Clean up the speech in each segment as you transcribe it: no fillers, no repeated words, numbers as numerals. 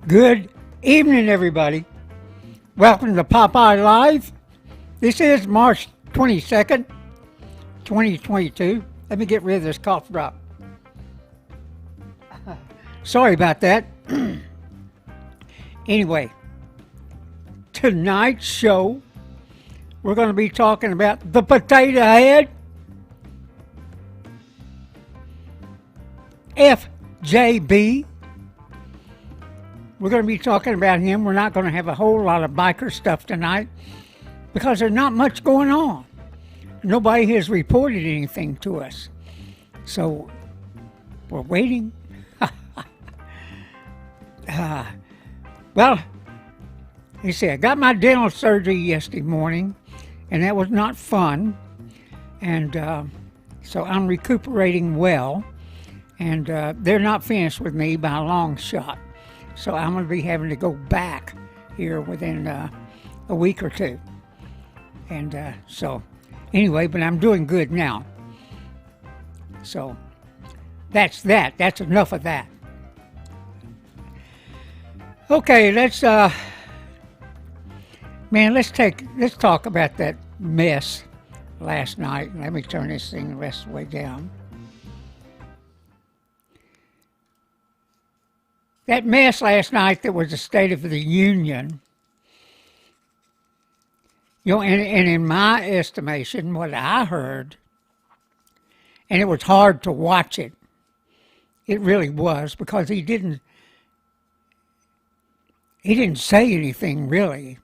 Good evening, everybody. Welcome to Popeye Live. This is March 22nd, 2022. Let me get rid of this cough drop. Sorry about that. Anyway, tonight's show, we're going to be talking about the potato head, FJB. We're going to be talking about him. We're not going to have a whole lot of biker stuff tonight because there's not much going on. Nobody has reported anything to us. So we're waiting. Well, you see, I got my dental surgery yesterday morning, and that was not fun. And so I'm recuperating well, and they're not finished with me by a long shot. So I'm going to be having to go back here within a week or two. And so anyway, but I'm doing good now. So that's that. That's enough of that. Okay, let's talk about that mess last night. Let me turn this thing the rest of the way down. That mess last night that was the State of the Union, and in my estimation, what I heard, and it was hard to watch it. It really was, because he didn't say anything really.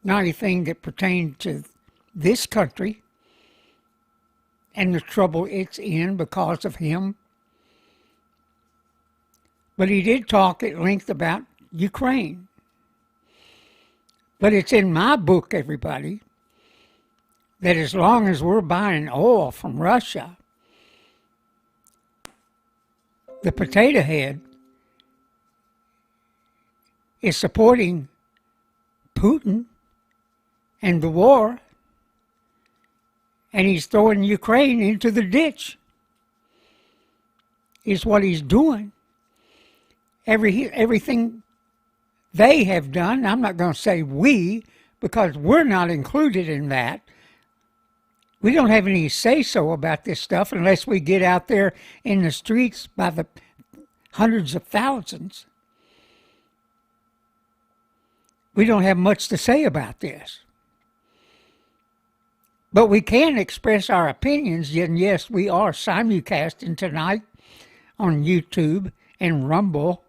Not anything that pertained to this country and the trouble it's in because of him. But he did talk at length about Ukraine. But it's in my book, everybody, that as long as we're buying oil from Russia, the potato head is supporting Putin and the war, and he's throwing Ukraine into the ditch, is what he's doing. Everything they have done, I'm not going to say we, because we're not included in that. We don't have any say-so about this stuff unless we get out there in the streets by the hundreds of thousands. We don't have much to say about this. But we can express our opinions, and yes, we are simulcasting tonight on YouTube and Rumble.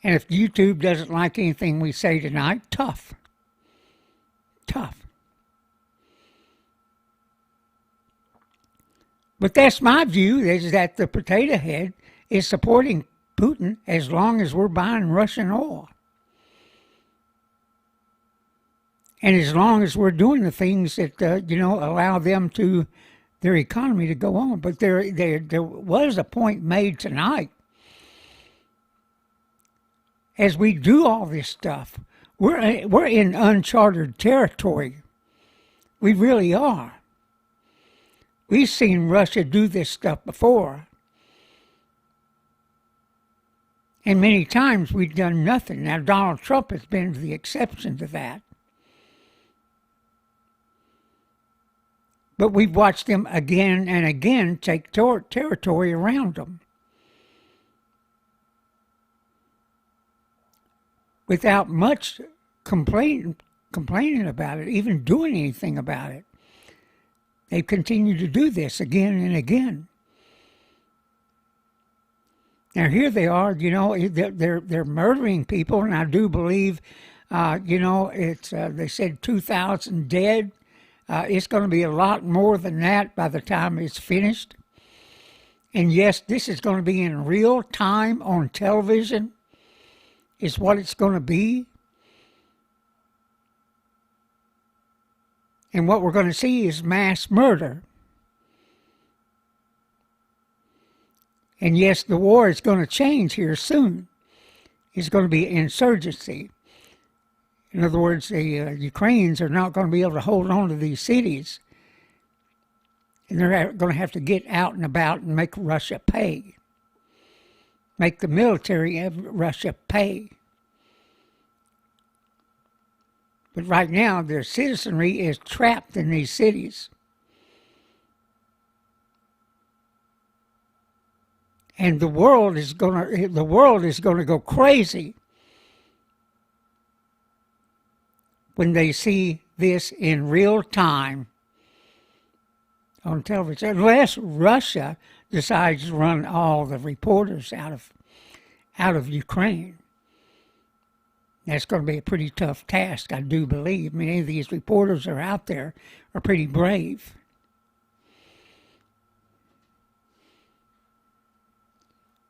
And if YouTube doesn't like anything we say tonight, tough. But that's my view, is that the potato head is supporting Putin as long as we're buying Russian oil. And as long as we're doing the things that, allow them to, their economy to go on. But there was a point made tonight. As we do all this stuff, we're in uncharted territory. We really are. We've seen Russia do this stuff before. And many times we've done nothing. Now, Donald Trump has been the exception to that. But we've watched them again and again take territory around them, without much complaining about it, even doing anything about it. They've continued to do this again and again. Now here they are, they're murdering people, and I do believe, it's they said 2,000 dead. It's going to be a lot more than that by the time it's finished. And yes, this is going to be in real time on television. Is what it's going to be. And what we're going to see is mass murder. And yes, the war is going to change here soon. It's going to be insurgency. In other words, the Ukrainians are not going to be able to hold on to these cities. And they're going to have to get out and about and make Russia pay. make the military of Russia pay. But right now, their citizenry is trapped in these cities. And the world is going to go crazy when they see this in real time on television, unless Russia decides to run all the reporters out of Ukraine. That's going to be a pretty tough task, I do believe. Many of these reporters that are out there are pretty brave.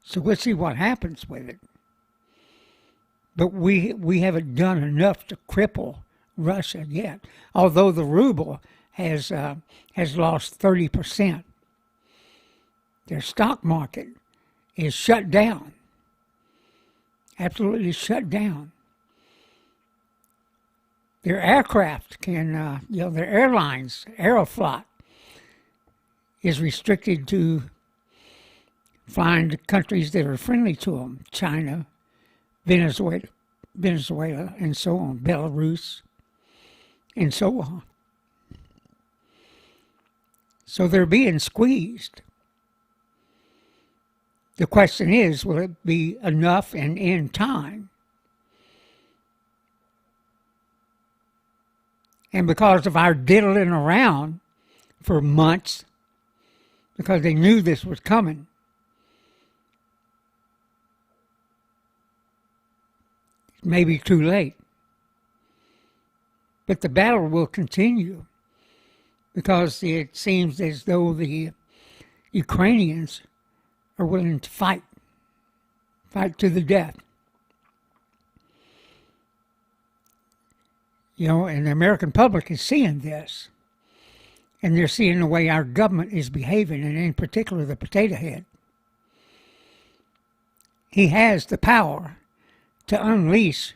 So we'll see what happens with it. But we haven't done enough to cripple Russia yet, although the ruble has lost 30%. Their stock market is shut down, absolutely shut down. Their aircraft can, their airlines, Aeroflot, is restricted to flying to countries that are friendly to them, China, Venezuela, and so on, Belarus, and so on. So they're being squeezed. The question is, will it be enough and in time? And because of our diddling around for months, because they knew this was coming, it may be too late. But the battle will continue because it seems as though the Ukrainians are willing to fight to the death. And the American public is seeing this. And they're seeing the way our government is behaving, and in particular the potato head. He has the power to unleash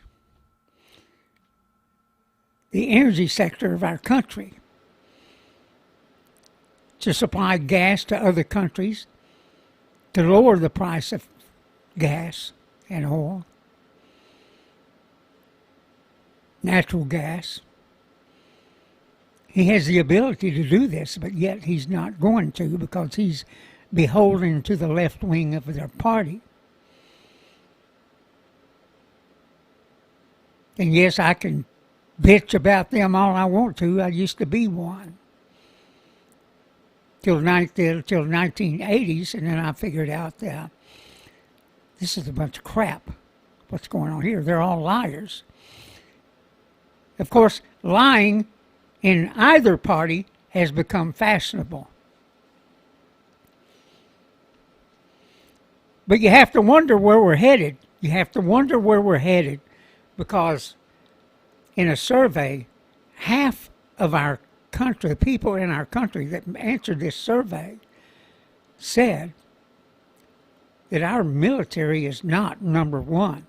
the energy sector of our country, to supply gas to other countries, to lower the price of gas and oil, natural gas. He has the ability to do this, but yet he's not going to because he's beholden to the left wing of their party. And yes, I can bitch about them all I want to. I used to be one. Till 1980s, and then I figured out that this is a bunch of crap. What's going on here? They're all liars. Of course, lying in either party has become fashionable. But you have to wonder where we're headed. You have to wonder where we're headed because in a survey, half of our country, the people in our country that answered this survey said that our military is not number one.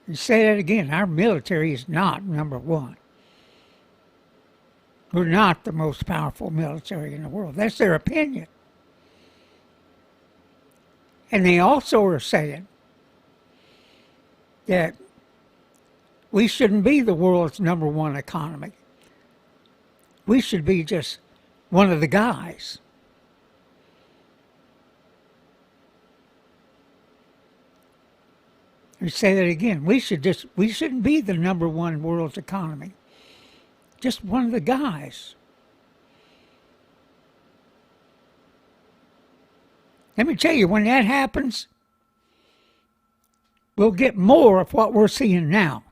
You say that again, our military is not number one. We're not the most powerful military in the world. That's their opinion. And they also are saying that we shouldn't be the world's number one economy. We should be just one of the guys. Let me say that again. We shouldn't be the number one world's economy. Just one of the guys. Let me tell you, when that happens, we'll get more of what we're seeing now.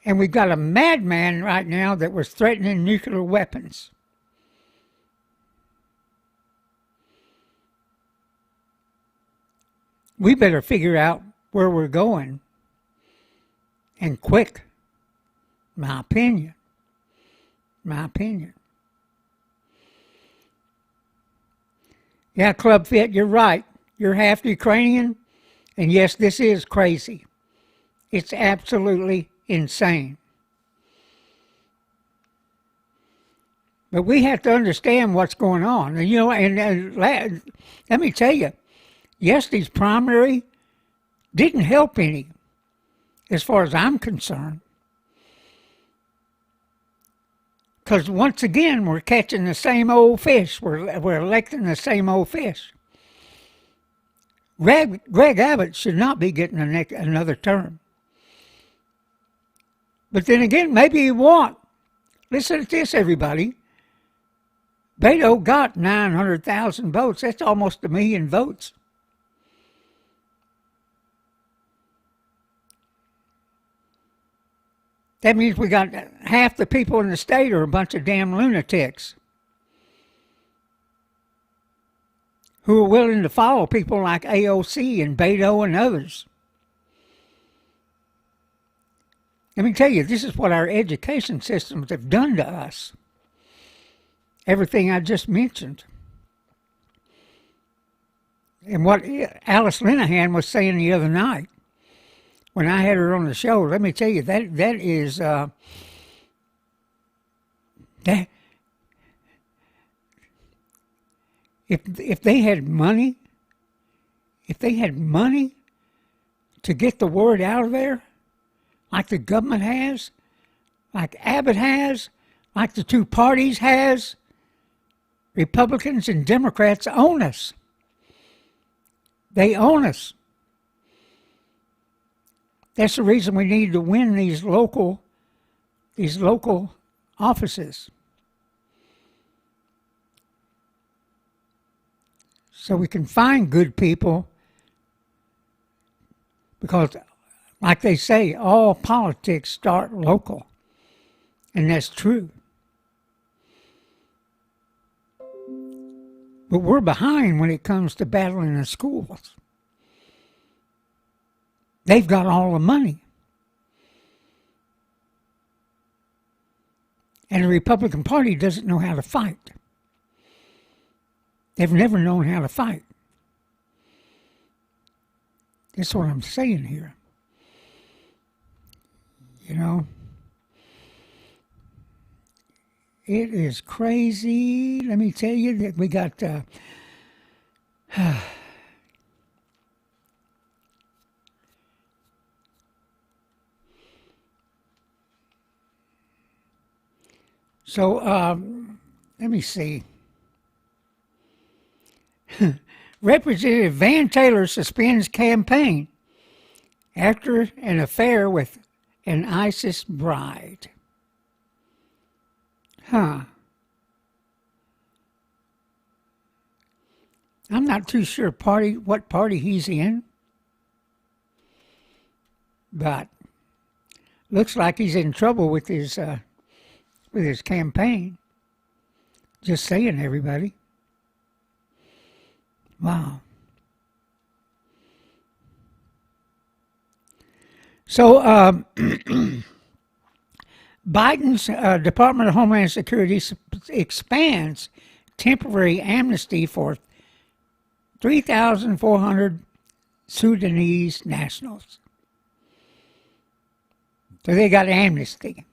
And we've got a madman right now that was threatening nuclear weapons. We better figure out where we're going, and quick. My opinion. Yeah, Club Fit, you're right. You're half Ukrainian, and yes, this is crazy. It's absolutely insane. But we have to understand what's going on. And, let me tell you, yesterday's primary didn't help any, as far as I'm concerned. Because once again, we're catching the same old fish. We're electing the same old fish. Greg Abbott should not be getting another term. But then again, maybe he won't. Listen to this, everybody. Beto got 900,000 votes. That's almost 1 million votes. That means we got half the people in the state are a bunch of damn lunatics who are willing to follow people like AOC and Beto and others. Let me tell you, this is what our education systems have done to us. Everything I just mentioned. And what Alice Linehan was saying the other night when I had her on the show, let me tell you, that is that if they had money to get the word out of there, like the government has, like Abbott has, like the two parties has, Republicans and Democrats own us. They own us. That's the reason we need to win these local offices. So we can find good people, because like they say, all politics start local. And that's true. But we're behind when it comes to battling the schools. They've got all the money. And the Republican Party doesn't know how to fight. They've never known how to fight. That's what I'm saying here. You know? It is crazy. Let me tell you that we got so let me see. Representative Van Taylor suspends campaign after an affair with an ISIS bride. I'm not too sure what party he's in, but looks like he's in trouble with his campaign. Just saying, everybody. Wow. So, Biden's Department of Homeland Security expands temporary amnesty for 3,400 Sudanese nationals. So they got amnesty.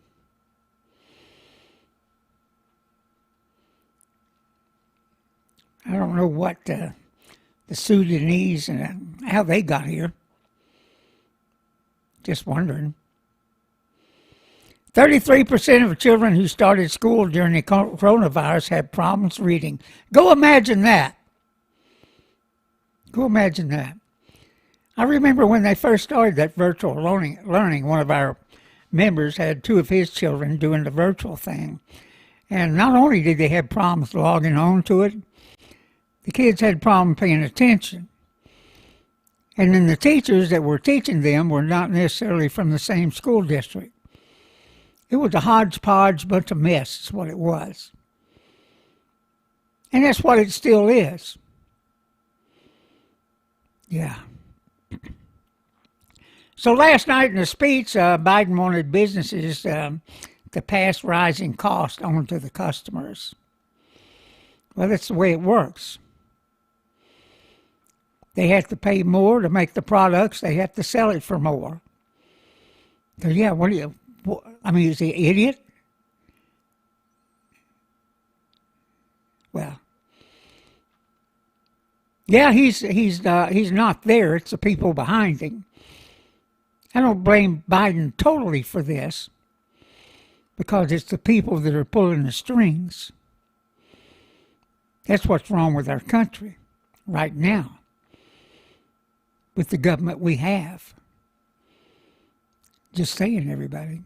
I don't know what the Sudanese and how they got here. Just wondering. 33% of children who started school during the coronavirus had problems reading. Go imagine that. Go imagine that. I remember when they first started that virtual learning, one of our members had 2 of his children doing the virtual thing. And not only did they have problems logging on to it, the kids had problems paying attention. And then the teachers that were teaching them were not necessarily from the same school district. It was a hodgepodge bunch of mess, is what it was. And that's what it still is. Yeah. So last night in the speech, Biden wanted businesses to pass rising costs on to the customers. Well, that's the way it works. They have to pay more to make the products. They have to sell it for more. So yeah, I mean, is he an idiot? Well, yeah, he's not there. It's the people behind him. I don't blame Biden totally for this because it's the people that are pulling the strings. That's what's wrong with our country right now, with the government we have. Just saying, everybody.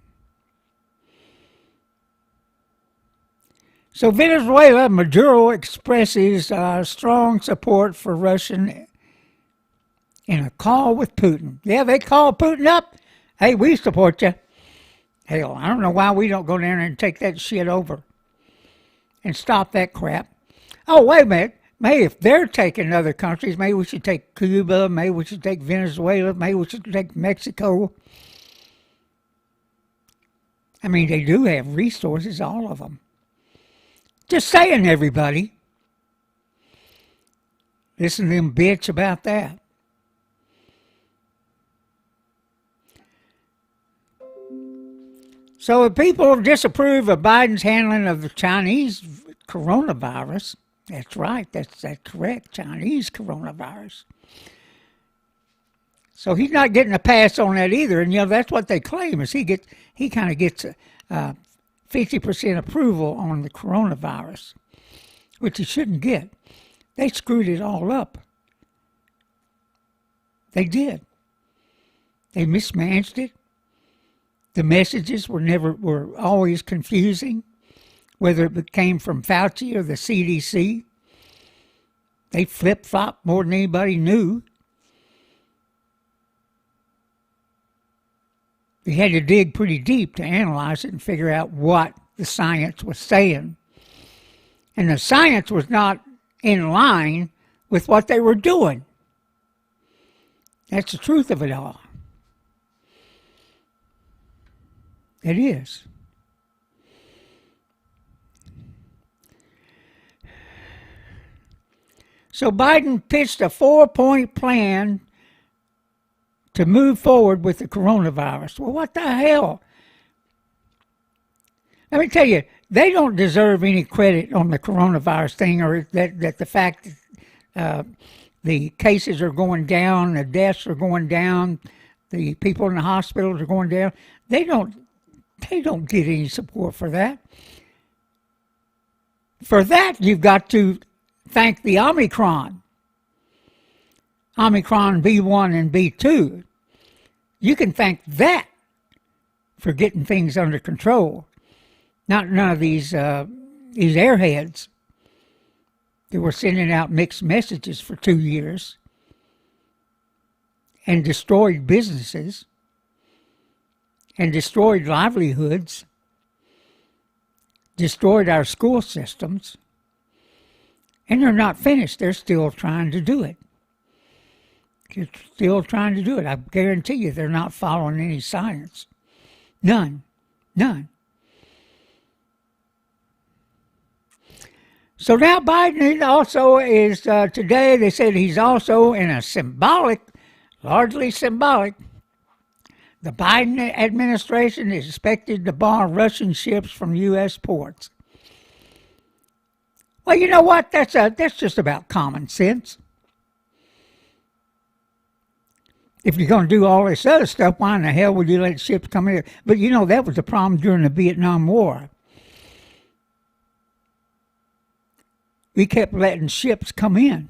So Venezuela, Maduro expresses strong support for Russian in a call with Putin. Yeah, they call Putin up. Hey, we support you. Hell, I don't know why we don't go down there and take that shit over and stop that crap. Oh, wait a minute. Maybe if they're taking other countries, maybe we should take Cuba, maybe we should take Venezuela, maybe we should take Mexico. I mean, they do have resources, all of them. Just saying, everybody. Listen to them bitch about that. So if people disapprove of Biden's handling of the Chinese coronavirus, that's right, that's correct, Chinese coronavirus. So he's not getting a pass on that either, and that's what they claim is he kind of gets 50% approval on the coronavirus, which he shouldn't get. They screwed it all up. They did. They mismanaged it. The messages were always confusing, whether it came from Fauci or the CDC. They flip-flopped more than anybody knew. We had to dig pretty deep to analyze it and figure out what the science was saying. And the science was not in line with what they were doing. That's the truth of it all. It is. So Biden pitched a 4-point plan to move forward with the coronavirus. Well, what the hell? Let me tell you, they don't deserve any credit on the coronavirus thing, or that the fact that the cases are going down, the deaths are going down, the people in the hospitals are going down. They don't get any support for that. For that, you've got to thank the Omicron B1 and B2. You can thank that for getting things under control. Not none of these airheads that were sending out mixed messages for 2 years and destroyed businesses and destroyed livelihoods, destroyed our school systems, and they're not finished. They're still trying to do it. They're still trying to do it. I guarantee you they're not following any science. None. So now Biden also is, today they said he's also in a largely symbolic, the Biden administration is expected to bar Russian ships from U.S. ports. Well, you know what? That's just about common sense. If you're going to do all this other stuff, why in the hell would you let ships come here? But that was the problem during the Vietnam War. We kept letting ships come in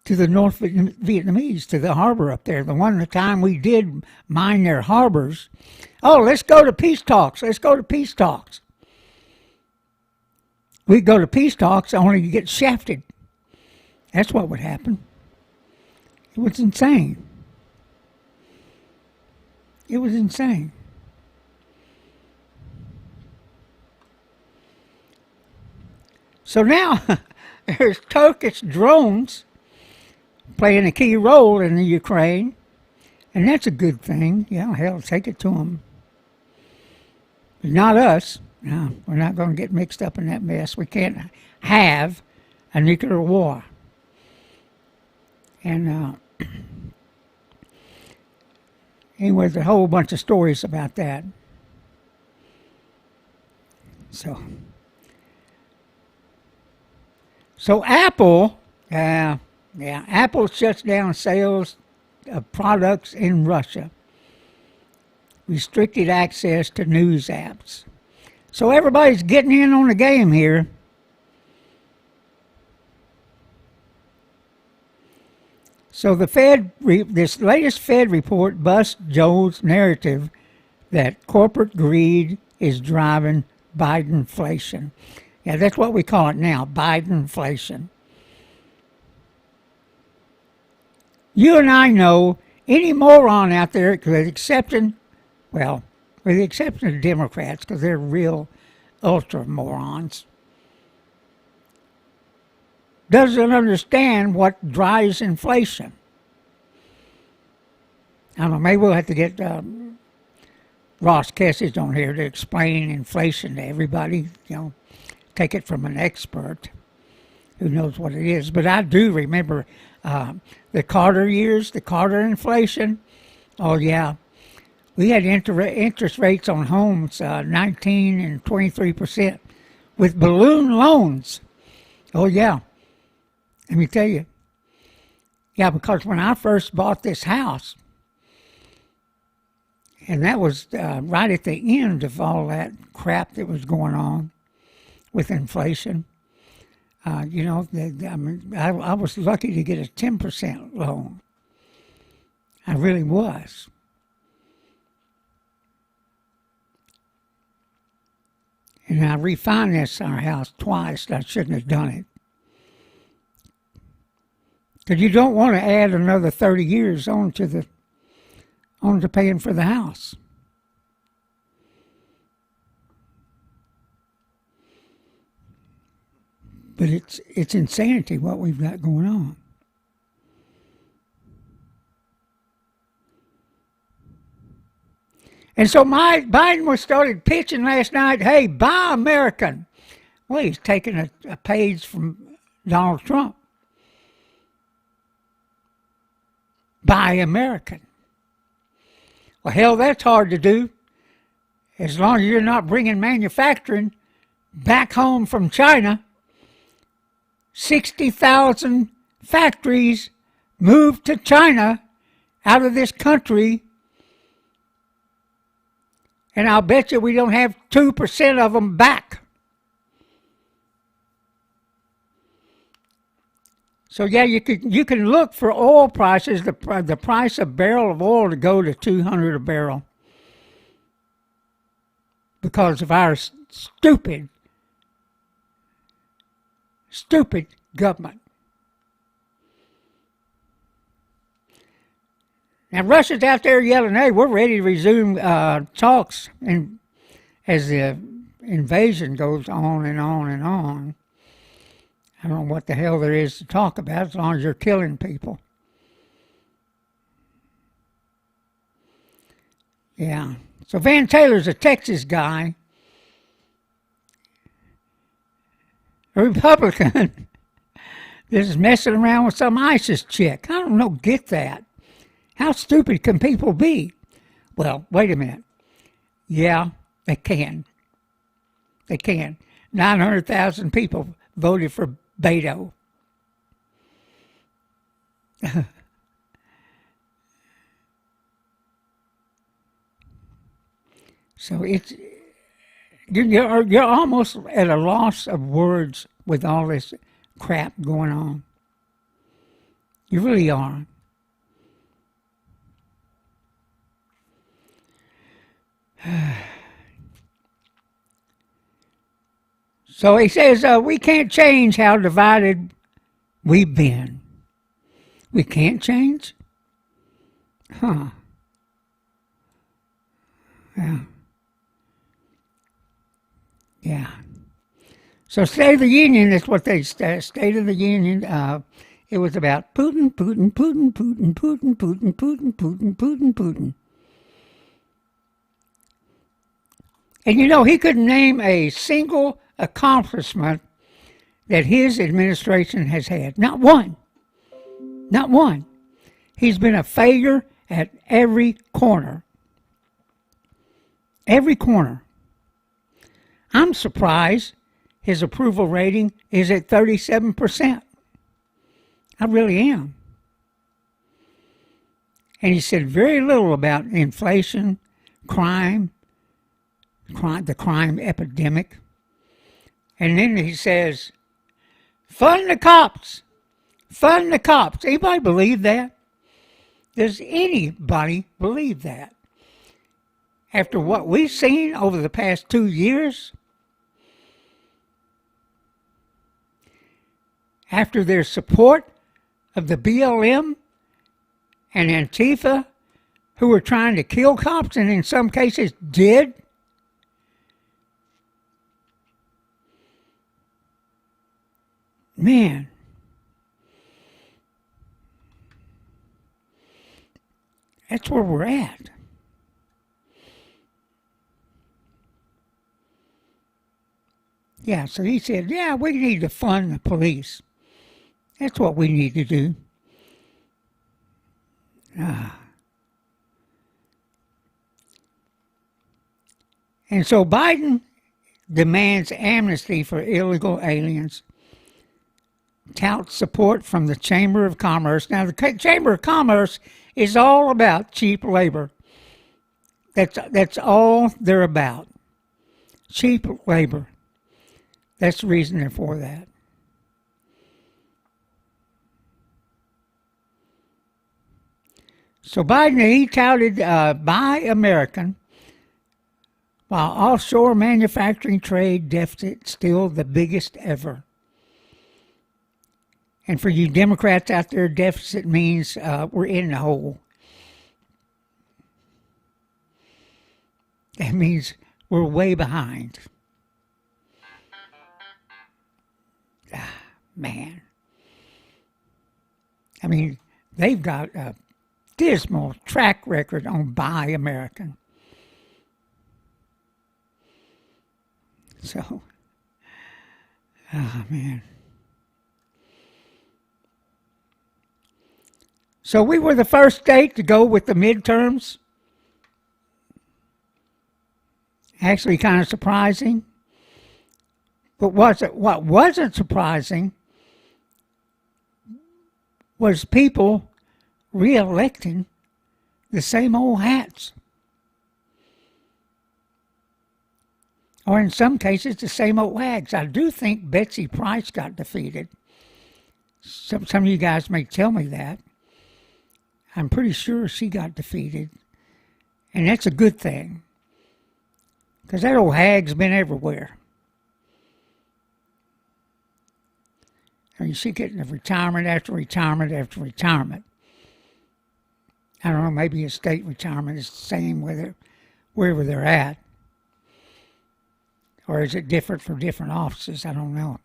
to the North Vietnamese, to the harbor up there. The time we did mine their harbors. Oh, let's go to peace talks. We'd go to peace talks only to get shafted. That's what would happen. It was insane. So now there's Turkish drones playing a key role in the Ukraine, and that's a good thing. Yeah, hell, take it to them. But not us. No, we're not going to get mixed up in that mess. We can't have a nuclear war. And Anyway, there's a whole bunch of stories about that. So Apple, Apple shuts down sales of products in Russia. Restricted access to news apps. So everybody's getting in on the game here. So the this latest Fed report busts Joe's narrative that corporate greed is driving Bidenflation. Yeah, that's what we call it now, Bidenflation. You and I know any moron out there, with the exception of Democrats, because they're real ultra morons, doesn't understand what drives inflation. I don't know, maybe we'll have to get Ross Kessage on here to explain inflation to everybody, take it from an expert who knows what it is. But I do remember the Carter years, the Carter inflation. Oh, yeah. We had interest rates on homes 19 and 23% with balloon loans. Oh, yeah. Let me tell you. Yeah, because when I first bought this house, and that was right at the end of all that crap that was going on with inflation. I was lucky to get a 10% loan. I really was. And I refinanced our house twice. I shouldn't have done it. Because you don't want to add another 30 years on to paying for the house. But it's insanity what we've got going on. And so Biden was started pitching last night, hey, buy American. Well, he's taking a page from Donald Trump. Buy American. Well, hell, that's hard to do. As long as you're not bringing manufacturing back home from China. 60,000 factories moved to China out of this country. And I'll bet you we don't have 2% of them back. So yeah, you can look for oil prices, the price of a barrel of oil to go to $200 a barrel because of our stupid government. Now Russia's out there yelling, hey, we're ready to resume talks, and as the invasion goes on and on and on. I don't know what the hell there is to talk about as long as you're killing people. Yeah. So Van Taylor's a Texas guy, a Republican. This is messing around with some ISIS chick. I don't know, get that. How stupid can people be? Well, wait a minute. Yeah, they can. They can. 900,000 people voted for Beto. So you're almost at a loss of words with all this crap going on. You really are. So he says, we can't change how divided we've been. We can't change? Huh. Yeah. Yeah. So State of the Union is what they State of the Union. It was about Putin, Putin, Putin, Putin, Putin, Putin, Putin, Putin, Putin, Putin. And he couldn't name a single accomplishment that his administration has had. Not one. Not one. He's been a failure at every corner. Every corner. I'm surprised his approval rating is at 37%. I really am. And he said very little about inflation, crime, the crime epidemic. And then he says, fund the cops. Fund the cops. Anybody believe that? Does anybody believe that? After what we've seen over the past 2 years? After their support of the BLM and Antifa, who were trying to kill cops and in some cases did? Man. That's where we're at. Yeah, so he said, yeah, we need to fund the police. That's what we need to do. And so Biden demands amnesty for illegal aliens, touts support from the Chamber of Commerce. Now, the Chamber of Commerce is all about cheap labor. That's all they're about. Cheap labor. That's the reason they're for that. So Biden, he touted Buy American, while offshore manufacturing trade deficit still the biggest ever. And for you Democrats out there, deficit means we're in the hole. That means we're way behind. Man. I mean, they've got a dismal track record on Buy American. So, man. So we were the first state to go with the midterms. Actually kind of surprising. But what wasn't surprising was people re-electing the same old hats. Or in some cases, the same old wags. I do think Betsy Price got defeated. Some of you guys may tell me that. I'm pretty sure she got defeated. And that's a good thing. Because that old hag's been everywhere. I mean, she's getting a retirement after retirement after retirement. I don't know, maybe a state retirement is the same wherever they're at. Or is it different for different offices? I don't know.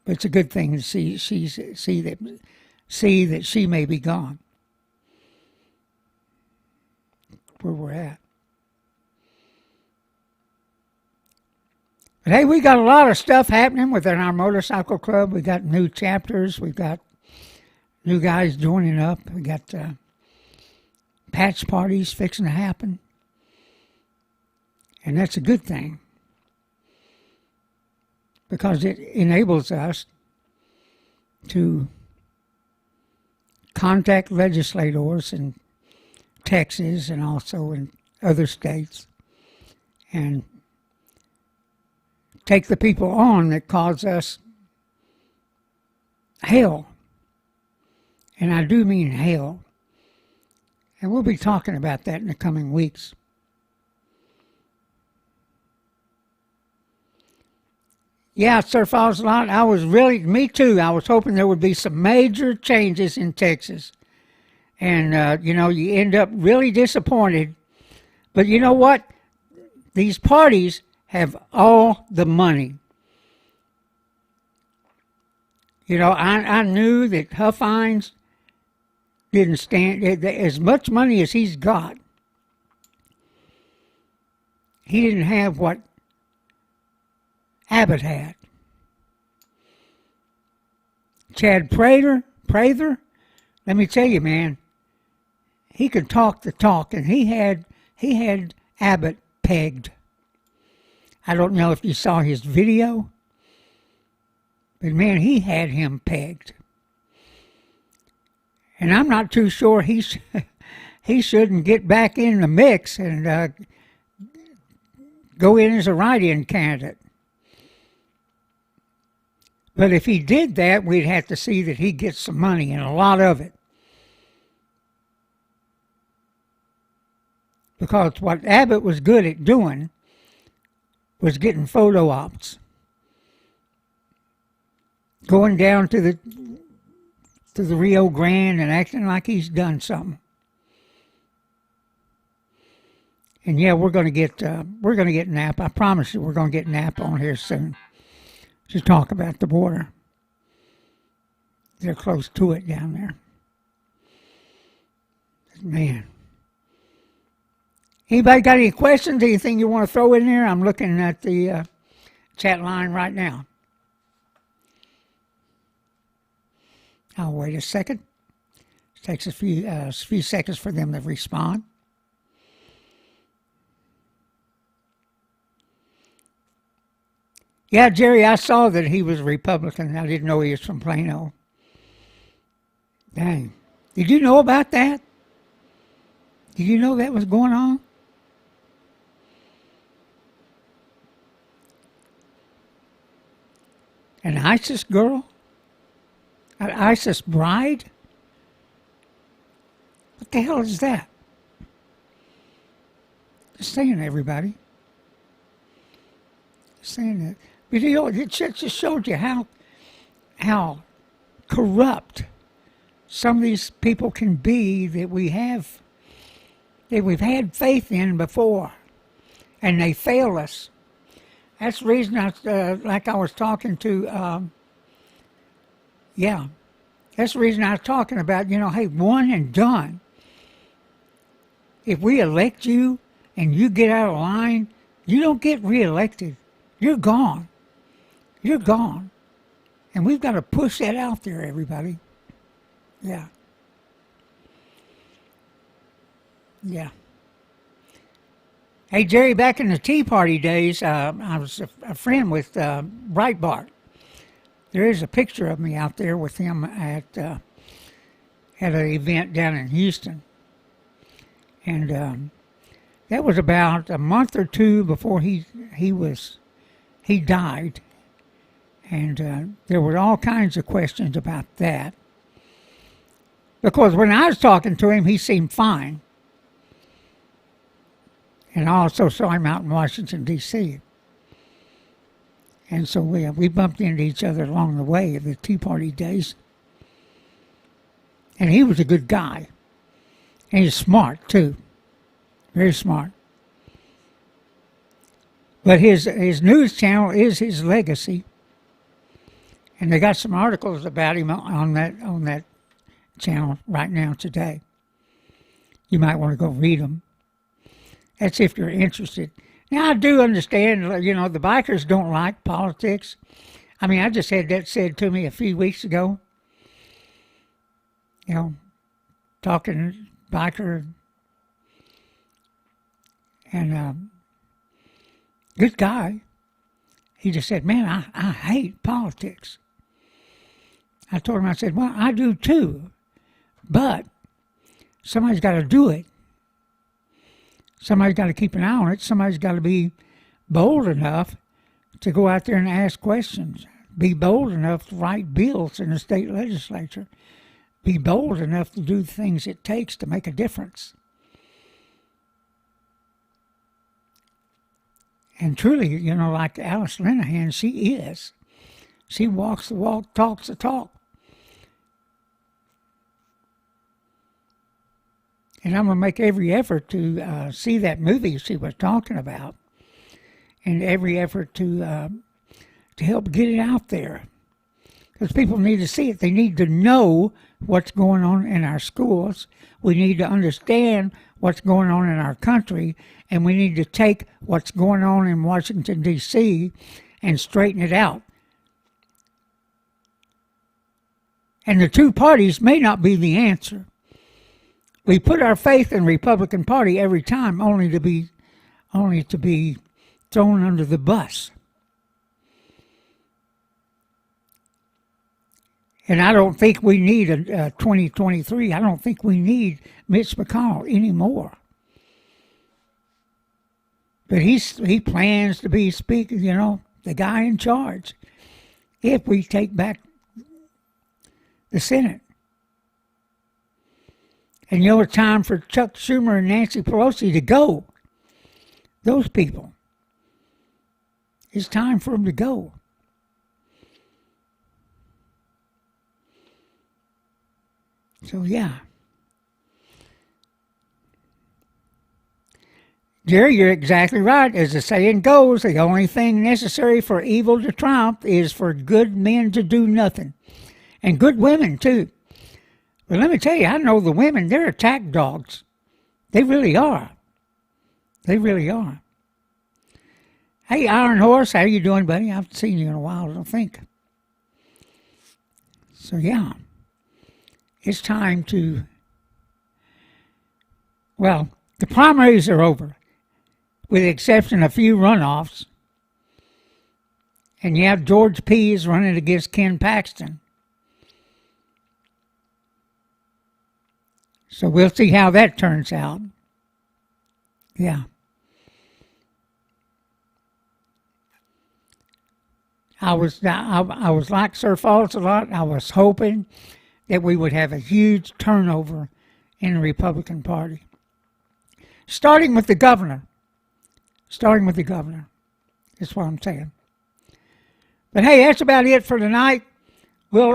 But it's a good thing to see that she may be gone. Where we're at. But hey, we got a lot of stuff happening within our motorcycle club. We got new chapters. We got new guys joining up. We got patch parties fixing to happen. And that's a good thing. Because it enables us to contact legislators in Texas and also in other states and take the people on that cause us hell. And I do mean hell. And we'll be talking about that in the coming weeks. Yeah, Sir Falls Lot, me too. I was hoping there would be some major changes in Texas. And, you end up really disappointed. But you know what? These parties have all the money. I knew that Huffines didn't stand as much money as he's got. He didn't have what Abbott had. Chad Prather, let me tell you, man, he could talk the talk, and he had Abbott pegged. I don't know if you saw his video, but man, he had him pegged. And I'm not too sure he shouldn't get back in the mix and go in as a write-in candidate. But if he did that, we'd have to see that he gets some money, and a lot of it. Because what Abbott was good at doing was getting photo ops. Going down to the Rio Grande and acting like he's done something. And yeah, we're gonna get Nap. I promise you, we're gonna get Nap on here soon to talk about the border. They're close to it down there. Man. Anybody got any questions? Anything you want to throw in there? I'm looking at the chat line right now. I'll wait a second. It takes a few seconds for them to respond. Yeah, Jerry, I saw that he was a Republican. I didn't know he was from Plano. Dang. Did you know about that? Did you know that was going on? An ISIS girl? An ISIS bride? What the hell is that? Just saying, everybody. Just saying that. But you know, it just showed you how corrupt some of these people can be that we've had faith in before, and they fail us. That's the reason like I was talking to, that's the reason I was talking about, hey, one and done. If we elect you and you get out of line, you don't get reelected. You're gone. You're gone. And we've got to push that out there, everybody. Yeah. Yeah. Hey, Jerry, back in the Tea Party days, I was a friend with Breitbart. There is a picture of me out there with him at an event down in Houston. And that was about a month or two before he died. And there were all kinds of questions about that. Because when I was talking to him, he seemed fine. And I also saw him out in Washington, D.C. And so we bumped into each other along the way of the Tea Party days. And he was a good guy. And he's smart, too. Very smart. But his news channel is his legacy. And they got some articles about him on that channel right now today. You might want to go read them. That's if you're interested. Now, I do understand, the bikers don't like politics. I mean, I just had that said to me a few weeks ago. Talking biker. And good guy. He just said, man, I hate politics. I told him, I said, well, I do too. But somebody's got to do it. Somebody's got to keep an eye on it. Somebody's got to be bold enough to go out there and ask questions. Be bold enough to write bills in the state legislature. Be bold enough to do the things it takes to make a difference. And truly, like Alice Linehan, she is. She walks the walk, talks the talk. And I'm going to make every effort to see that movie she was talking about, and every effort to help get it out there. Because people need to see it. They need to know what's going on in our schools. We need to understand what's going on in our country, and we need to take what's going on in Washington, D.C., and straighten it out. And the two parties may not be the answer, we put our faith in the Republican Party every time, only to be thrown under the bus. And I don't think we need a 2023. I don't think we need Mitch McConnell anymore. But he plans to be speaker, the guy in charge, if we take back the Senate. And it's time for Chuck Schumer and Nancy Pelosi to go. Those people. It's time for them to go. So, yeah. Jerry, you're exactly right. As the saying goes, the only thing necessary for evil to triumph is for good men to do nothing. And good women, too. But let me tell you, I know the women, they're attack dogs. They really are. They really are. Hey, Iron Horse, how you doing, buddy? I haven't seen you in a while, I don't think. So, yeah. It's time to... Well, the primaries are over, with the exception of a few runoffs. And you have George P. is running against Ken Paxton. So we'll see how that turns out. Yeah. I was like Sir Falls a lot. I was hoping that we would have a huge turnover in the Republican Party. Starting with the governor. That's what I'm saying. But hey, that's about it for tonight. We'll,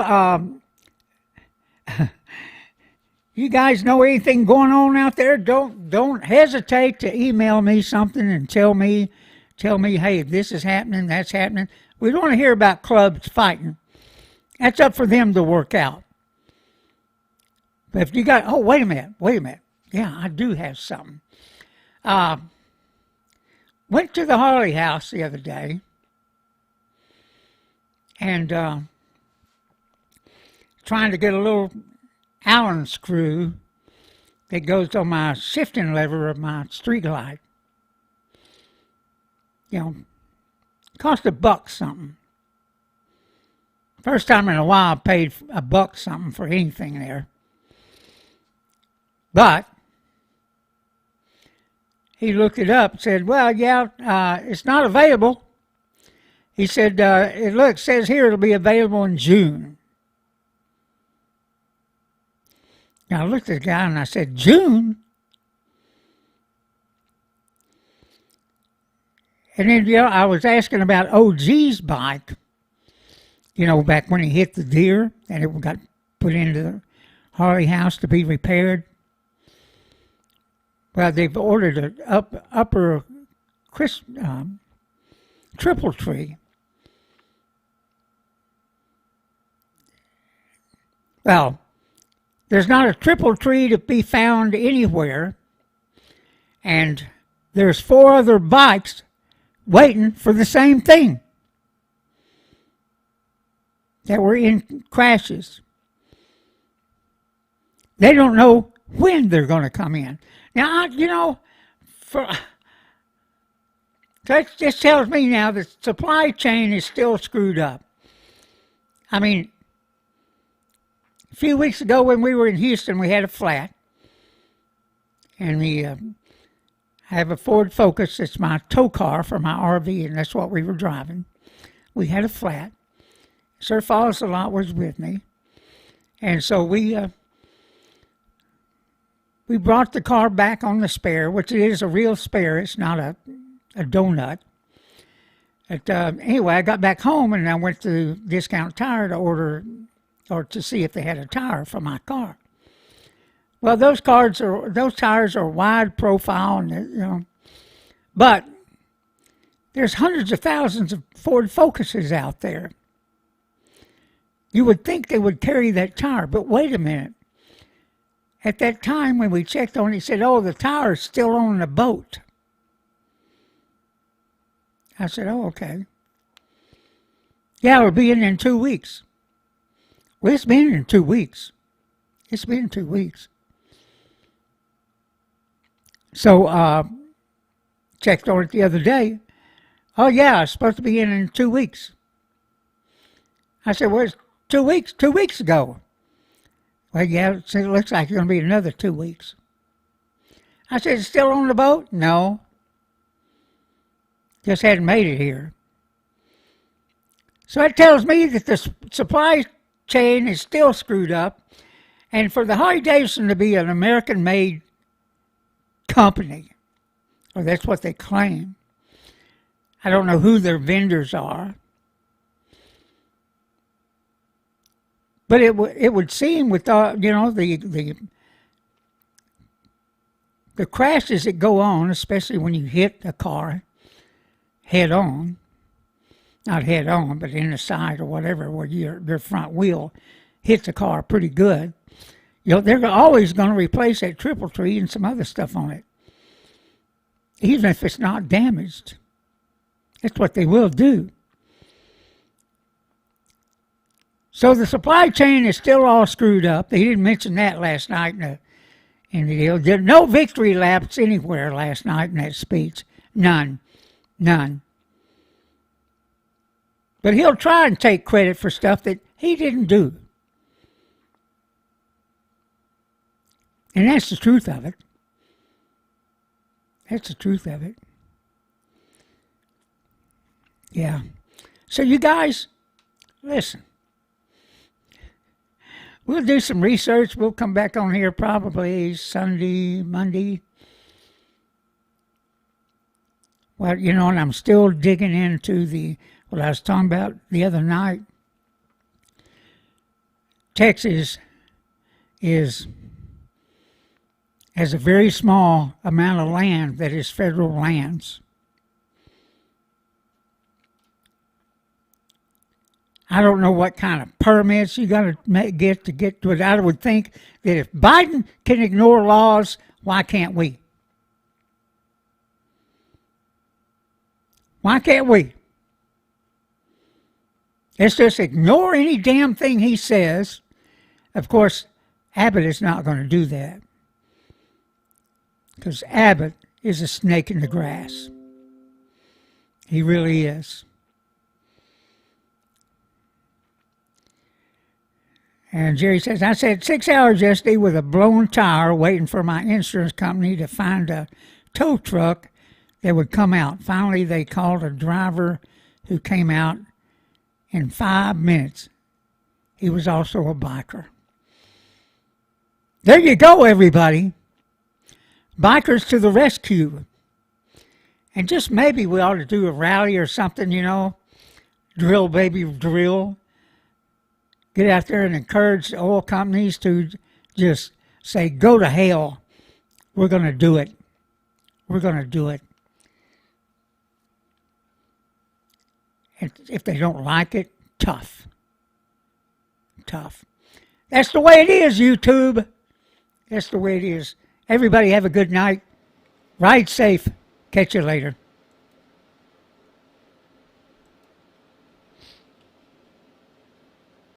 you guys know anything going on out there? Don't hesitate to email me something and tell me, hey, this is happening, that's happening. We don't want to hear about clubs fighting. That's up for them to work out. But if you got, wait a minute. Yeah, I do have something. Went to the Harley House the other day, and trying to get a little Allen screw that goes on my shifting lever of my street light. Cost $1 something. First time in a while I paid $1 something for anything there. But he looked it up and said, well, yeah, it's not available. He said, it says here it'll be available in June. Now I looked at the guy and I said, June? And then, I was asking about OG's bike, back when he hit the deer and it got put into the Harley House to be repaired. Well, they've ordered an upper triple tree. Well, there's not a triple tree to be found anywhere, and there's 4 other bikes waiting for the same thing that were in crashes. They don't know when they're going to come in. Now, that just tells me now the supply chain is still screwed up. I mean, a few weeks ago when we were in Houston, we had a flat. And I have a Ford Focus. It's my tow car for my RV, and that's what we were driving. We had a flat. Sir Falls a lot was with me. And so we brought the car back on the spare, which is a real spare. It's not a donut. Anyway, I got back home and I went to Discount Tire to order or to see if they had a tire for my car. Well, those tires are wide profile, and but there's hundreds of thousands of Ford Focuses out there. You would think they would carry that tire, but wait a minute. At that time when we checked on it, he said, the tire's still on the boat. I said, okay. Yeah, it'll be in 2 weeks. Well, it's been in 2 weeks. So, checked on it the other day. Oh, yeah, it's supposed to be in 2 weeks. I said, well, it's 2 weeks, 2 weeks ago. Well, yeah, it looks like it's going to be another 2 weeks. I said, it's still on the boat? No. Just hadn't made it here. So it tells me that the supply chain is still screwed up. And for the Harley-Davidson to be an American-made company, or that's what they claim. I don't know who their vendors are. But it would seem with the crashes that go on, especially when you hit a car head on, not head on, but in the side or whatever, where your front wheel hits the car pretty good. They're always going to replace that triple tree and some other stuff on it, even if it's not damaged. That's what they will do. So the supply chain is still all screwed up. They didn't mention that last night in the deal. There were no victory laps anywhere last night in that speech. None. But he'll try and take credit for stuff that he didn't do. And that's the truth of it. That's the truth of it. Yeah. So you guys, listen. We'll do some research. We'll come back on here probably Sunday, Monday. Well, and I'm still digging into what I was talking about the other night. Texas has a very small amount of land that is federal lands. I don't know what kind of permits you got to get to it. I would think that if Biden can ignore laws, why can't we? Why can't we? Let's just ignore any damn thing he says. Of course, Abbott is not going to do that, because Abbott is a snake in the grass. He really is. And Jerry says, I sat 6 hours yesterday with a blown tire waiting for my insurance company to find a tow truck that would come out. Finally, they called a driver who came out in 5 minutes. He was also a biker. There you go, everybody. Bikers to the rescue. And just maybe we ought to do a rally or something, Drill, baby, drill. Get out there and encourage the oil companies to just say, go to hell. We're going to do it. We're going to do it. And if they don't like it, tough. That's the way it is, YouTube. That's the way it is. Everybody have a good night. Ride safe. Catch you later.